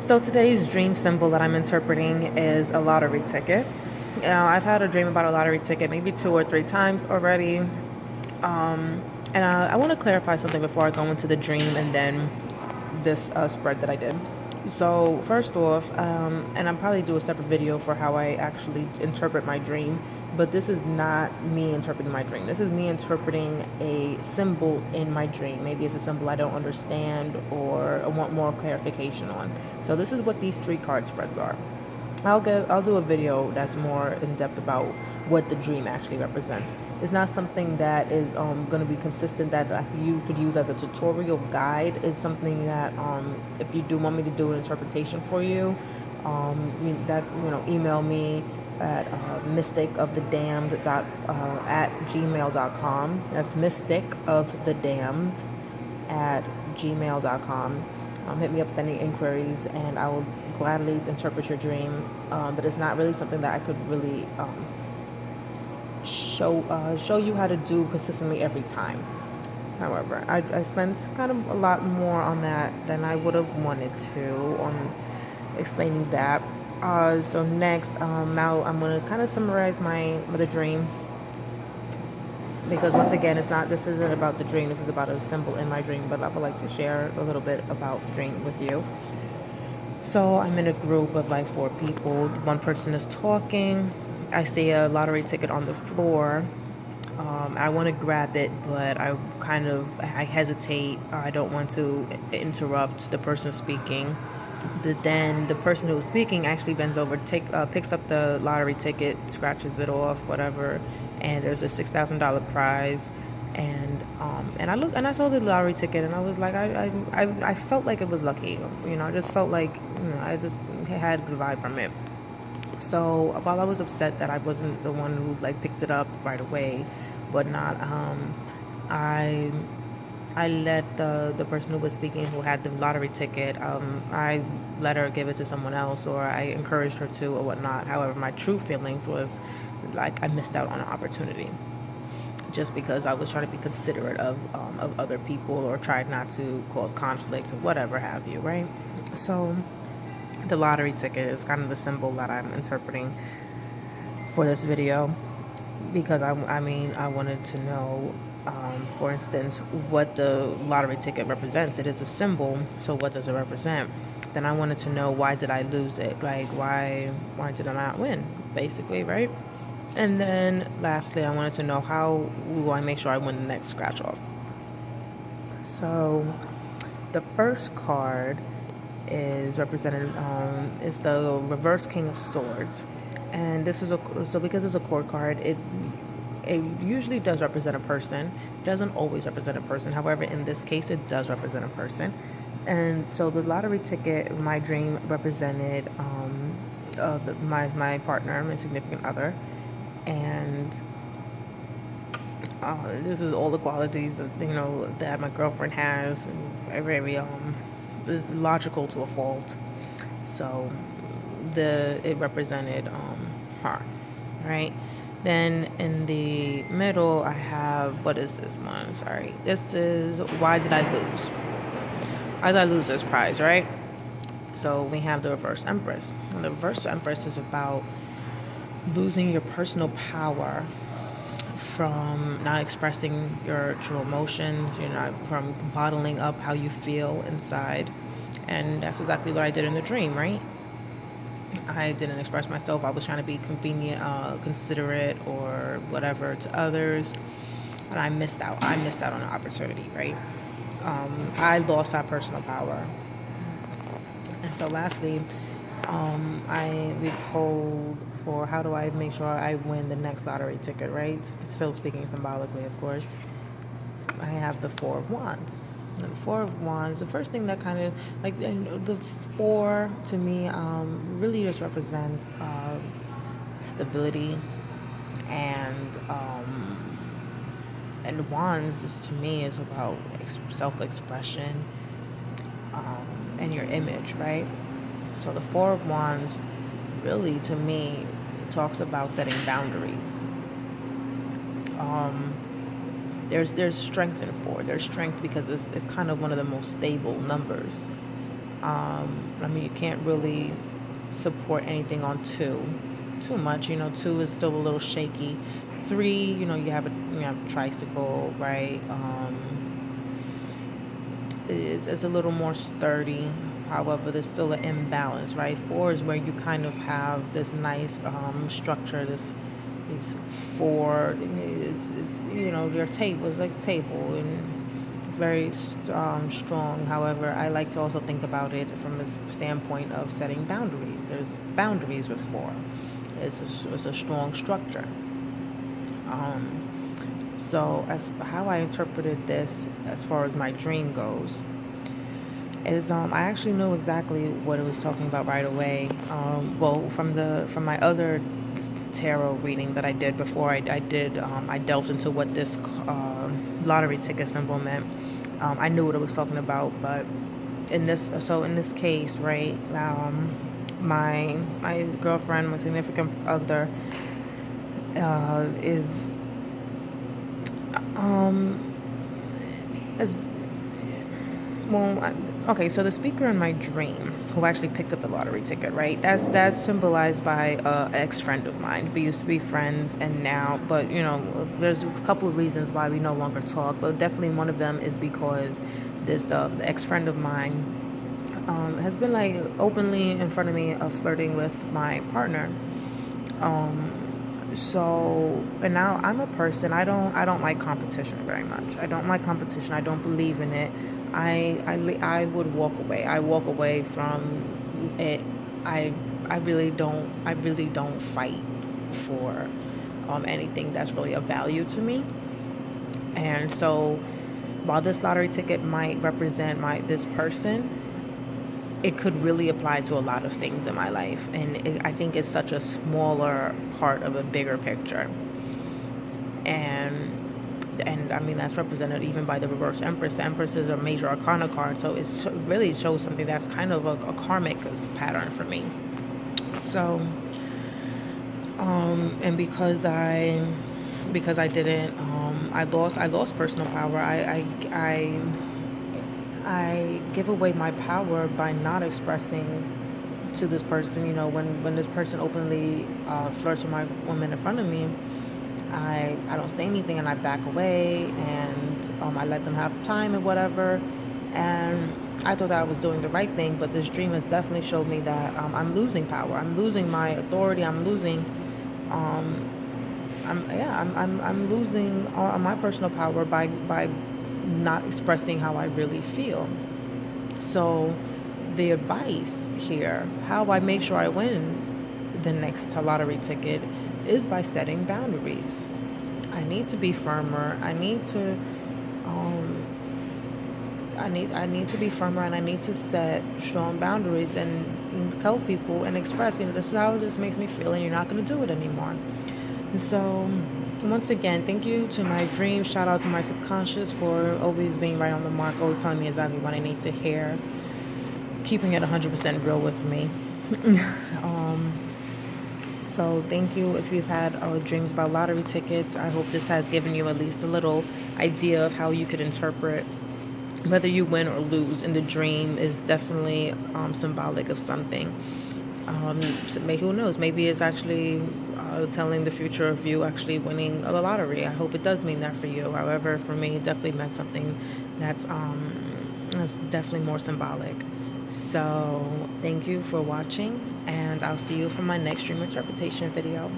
So today's dream symbol that I'm interpreting is a lottery ticket. I've had a dream about a lottery ticket maybe 2 or 3 times already. And I want to clarify something before I go into the dream and then this spread that I did. So first off, and I'll probably do a separate video for how I actually interpret my dream, but this is not me interpreting my dream. This is me interpreting a symbol in my dream. Maybe it's a symbol I don't understand or I want more clarification on. So this is what these 3 card spreads are. I'll do a video that's more in depth about what the dream actually represents. It's not something that is going to be consistent that you could use as a tutorial guide. It's something that if you do want me to do an interpretation for you, email me at mysticofthedamned at gmail.com. That's mysticofthedamned at gmail.com. Hit me up with any inquiries and I will gladly interpret your dream. But it's not really something that I could really show you how to do consistently every time. However, I spent kind of a lot more on that than I would have wanted to on explaining that. So next, now I'm going to kind of summarize the dream, because once again, this isn't about the dream, this is about a symbol in my dream, but I would like to share a little bit about the dream with you. So I'm in a group of like 4 people. One person is talking. I see a lottery ticket on the floor. I want to grab it, but I hesitate. I don't want to interrupt the person speaking. Then the person who's speaking actually bends over, picks up the lottery ticket, scratches it off, whatever, and there's a $6,000 prize. And I saw the lottery ticket and I was like, I felt like it was lucky. I just felt like I just had a good vibe from it. So while I was upset that I wasn't the one who like picked it up right away, whatnot, I let the person who was speaking, who had the lottery ticket, I let her give it to someone else, or I encouraged her to, or whatnot. However, my true feelings was like I missed out on an opportunity, just because I was trying to be considerate of other people, or tried not to cause conflicts or whatever have you, right? So the lottery ticket is kind of the symbol that I'm interpreting for this video, because I wanted to know, for instance, what the lottery ticket represents. It is a symbol, so what does it represent? Then I wanted to know, why did I lose it? Like, why did I not win, basically, right? And then lastly, I wanted to know, how will I make sure I win the next scratch off? So the first card is represented, is the reverse King of Swords. And this is because it's a court card, it usually does represent a person. It doesn't always represent a person. However, in this case, it does represent a person. And so the lottery ticket, my dream, represented my partner, my significant other. And this is all the qualities that my girlfriend has. Very is logical to a fault. So it represented her, right? Then in the middle, I have, what is this one? Sorry. This is, why did I lose? Why did I lose this prize, right? So we have the reverse Empress. And the reverse Empress is about losing your personal power from not expressing your true emotions, from bottling up how you feel inside. And that's exactly what I did in the dream, right? I didn't express myself. I was trying to be convenient, considerate, or whatever to others, and I missed out. I missed out on an opportunity, right? I lost that personal power. And so lastly, we pulled for, how do I make sure I win the next lottery ticket, right? Still speaking symbolically, of course. I have the 4 of Wands. And the 4 of Wands, the first thing that kind of, like, the 4 to me really just represents stability, and Wands to me is about self-expression, and your image, right? So the 4 of Wands really, to me, talks about setting boundaries. There's strength in 4. There's strength because it's kind of one of the most stable numbers. I mean, you can't really support anything on too much. You know, two is still a little shaky. Three, you have a tricycle, right? Is a little more sturdy. However, there's still an imbalance, right? Four is where you kind of have this nice structure. It's four. It's your table is like a table, and it's very strong. However, I like to also think about it from the standpoint of setting boundaries. There's boundaries with four. It's a strong structure. So as how I interpreted this, as far as my dream goes, is I actually knew exactly what it was talking about right away. Well, from my other tarot reading that I did before I delved into what this lottery ticket symbol meant. I knew what it was talking about, but in this case, right, my girlfriend, my significant other, is as well. Okay, so the speaker in my dream, who actually picked up the lottery ticket, right? That's symbolized by an ex-friend of mine. We used to be friends, and now, but there's a couple of reasons why we no longer talk. But definitely one of them is because the ex-friend of mine has been like openly in front of me of flirting with my partner. So, and now I'm a person, I don't like competition very much. I don't like competition. I don't believe in it. I would walk away. I walk away from it. I really don't fight for anything that's really of value to me. And so while this lottery ticket might represent this person, it could really apply to a lot of things in my life, and I think it's such a smaller part of a bigger picture. And I mean, that's represented even by the reverse empress. The empress is a major arcana card, so it really shows something that's kind of a karmic pattern for me. So and because I didn't I lost personal power. I give away my power by not expressing to this person. When this person openly flirts with my woman in front of me, I don't say anything, and I back away, and I let them have time and whatever. And I thought that I was doing the right thing, but this dream has definitely showed me that I'm losing power. I'm losing my authority. I'm losing. I'm losing my personal power by not expressing how I really feel. So the advice here, how I make sure I win the next lottery ticket, is by setting boundaries. I need to be firmer. I need to be firmer, and I need to set strong boundaries and tell people and express, this is how this makes me feel, and you're not going to do it anymore. And so, once again, thank you to my dreams. Shout out to my subconscious for always being right on the mark, always telling me exactly what I need to hear, keeping it 100% real with me. So thank you if you've had dreams about lottery tickets. I hope this has given you at least a little idea of how you could interpret whether you win or lose in the dream. Is definitely symbolic of something. So who knows? Maybe it's actually telling the future of you actually winning the lottery. I hope it does mean that for you. However, for me, it definitely meant something that's definitely more symbolic. So thank you for watching, and I'll see you for my next dream interpretation video.